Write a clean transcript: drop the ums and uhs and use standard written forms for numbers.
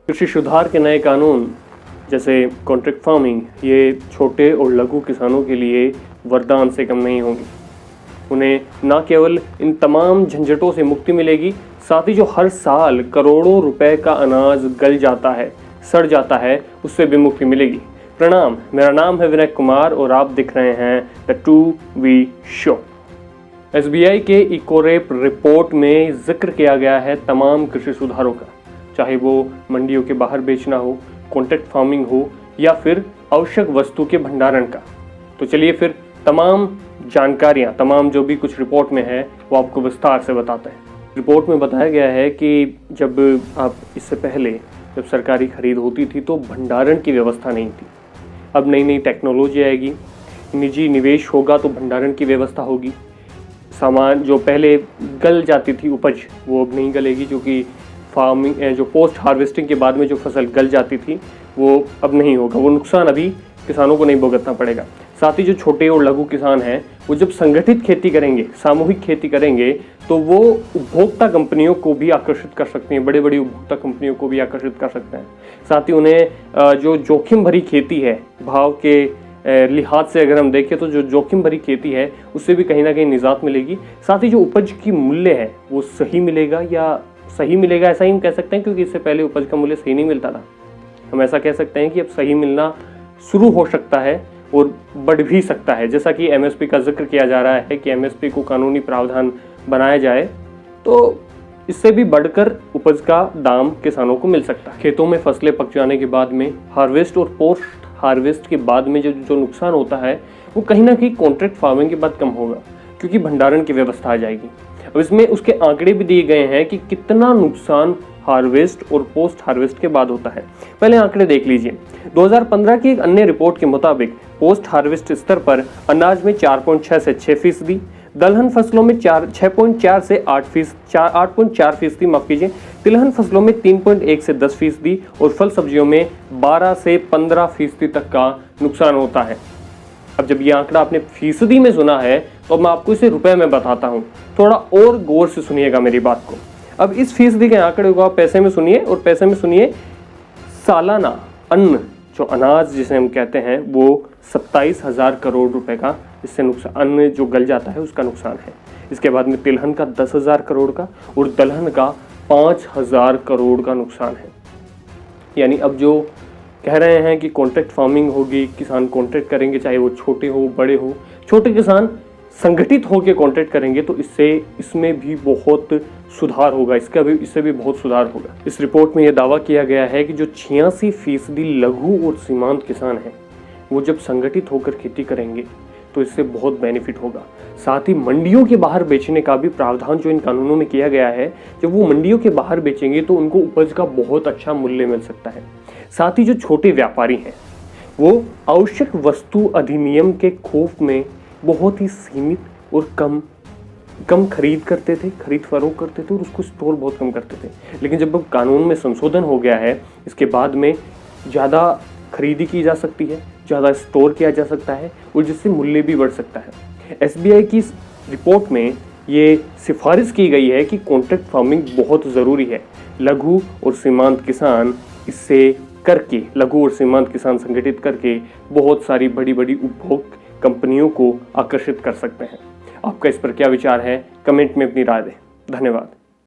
कृषि सुधार के नए कानून जैसे कॉन्ट्रैक्ट फार्मिंग ये छोटे और लघु किसानों के लिए वरदान से कम नहीं होंगे। उन्हें न केवल इन तमाम झंझटों से मुक्ति मिलेगी, साथ ही जो हर साल करोड़ों रुपए का अनाज गल जाता है, सड़ जाता है, उससे भी मुक्ति मिलेगी। प्रणाम, मेरा नाम है विनय कुमार और आप दिख रहे हैं द 2V शो। SBI के इकोरेप रिपोर्ट में जिक्र किया गया है तमाम कृषि सुधारों का, चाहे वो मंडियों के बाहर बेचना हो, कॉन्ट्रैक्ट फार्मिंग हो या फिर आवश्यक वस्तु के भंडारण का। तो चलिए फिर तमाम जानकारियां, तमाम जो भी कुछ रिपोर्ट में है वो आपको विस्तार से बताते हैं। रिपोर्ट में बताया गया है कि जब आप इससे पहले जब सरकारी खरीद होती थी तो भंडारण की व्यवस्था नहीं थी। अब नई नई टेक्नोलॉजी आएगी, निजी निवेश होगा तो भंडारण की व्यवस्था होगी। सामान जो पहले गल जाती थी उपज, वो अब नहीं गलेगी, क्योंकि फार्मिंग जो पोस्ट हार्वेस्टिंग के बाद में जो फसल गल जाती थी वो अब नहीं होगा। वो नुकसान अभी किसानों को नहीं भुगतना पड़ेगा। साथ ही जो छोटे और लघु किसान हैं वो जब संगठित खेती करेंगे, सामूहिक खेती करेंगे, तो वो उपभोक्ता कंपनियों को भी आकर्षित कर सकते हैं, बड़े बड़ी उपभोक्ता कंपनियों को भी आकर्षित कर सकते हैं। साथ ही उन्हें जो जोखिम भरी खेती है, भाव के लिहाज से अगर हम देखें तो जो जोखिम भरी खेती है उससे भी कहीं ना कहीं निजात मिलेगी। साथ ही जो उपज की मूल्य है वो सही मिलेगा, या सही मिलेगा ऐसा ही हम कह सकते हैं, क्योंकि इससे पहले उपज का मूल्य सही नहीं मिलता था। हम ऐसा कह सकते हैं कि अब सही मिलना शुरू हो सकता है और बढ़ भी सकता है। जैसा कि MSP का जिक्र किया जा रहा है कि MSP को कानूनी प्रावधान बनाया जाए तो इससे भी बढ़कर उपज का दाम किसानों को मिल सकता है। खेतों में फसलें पक जाने के बाद में हार्वेस्ट और पोस्ट हार्वेस्ट के बाद में जो नुकसान होता है वो कहीं ना कहीं कॉन्ट्रैक्ट फार्मिंग के बाद कम होगा, क्योंकि भंडारण की व्यवस्था आ जाएगी। अब इसमें उसके आंकड़े भी दिए गए हैं कि कितना नुकसान हार्वेस्ट और पोस्ट हार्वेस्ट के बाद होता है। पहले आंकड़े देख लीजिए। 2015 की एक अन्य रिपोर्ट के मुताबिक पोस्ट हार्वेस्ट स्तर पर अनाज में 4.6 से 6%, दलहन फसलों में 6.4 से 8.4%, माफ कीजिए, तिलहन फसलों में 3.1 से 10% और फल सब्जियों में 12 से 15% तक का नुकसान होता है। अब जब ये आंकड़ा आपने फीसदी में सुना है तो मैं आपको इसे रुपए में बताता हूँ। थोड़ा और गौर से सुनिएगा मेरी बात को। अब इस फीसदी के आंकड़े को आप पैसे में सुनिए, और पैसे में सुनिए सालाना अन्न, जो अनाज जिसे हम कहते हैं, वो 27,000 करोड़ रुपए का इससे नुकसान, अन्न जो गल जाता है उसका नुकसान है। इसके बाद में तिलहन का 10,000 करोड़ का और दलहन का 5,000 करोड़ का नुकसान है। यानी अब जो कह रहे हैं कि कॉन्ट्रैक्ट फार्मिंग होगी, किसान कॉन्ट्रैक्ट करेंगे, चाहे वो छोटे हो बड़े हो, छोटे किसान संगठित होकर कॉन्ट्रैक्ट करेंगे तो इसमें भी बहुत सुधार होगा, इससे भी बहुत सुधार होगा। इस रिपोर्ट में यह दावा किया गया है कि जो 86% लघु और सीमांत किसान हैं वो जब संगठित होकर खेती करेंगे तो इससे बहुत बेनिफिट होगा। साथ ही मंडियों के बाहर बेचने का भी प्रावधान जो इन कानूनों में किया गया है, जब वो मंडियों के बाहर बेचेंगे तो उनको उपज का बहुत अच्छा मूल्य मिल सकता है। साथ ही जो छोटे व्यापारी हैं वो आवश्यक वस्तु अधिनियम के खौफ में बहुत ही सीमित और कम खरीद करते थे, खरीद फरोख्त करते थे और उसको स्टोर बहुत कम करते थे। लेकिन जब कानून में संशोधन हो गया है, इसके बाद में ज़्यादा खरीदी की जा सकती है, ज़्यादा स्टोर किया जा सकता है और जिससे मूल्य भी बढ़ सकता है। SBI की इस रिपोर्ट में ये सिफारिश की गई है कि कॉन्ट्रैक्ट फार्मिंग बहुत ज़रूरी है। लघु और सीमांत किसान इससे करके, लघु और सीमांत किसान संगठित करके बहुत सारी बड़ी बड़ी उपभोग कंपनियों को आकर्षित कर सकते हैं। आपका इस पर क्या विचार है? कमेंट में अपनी राय दें। धन्यवाद।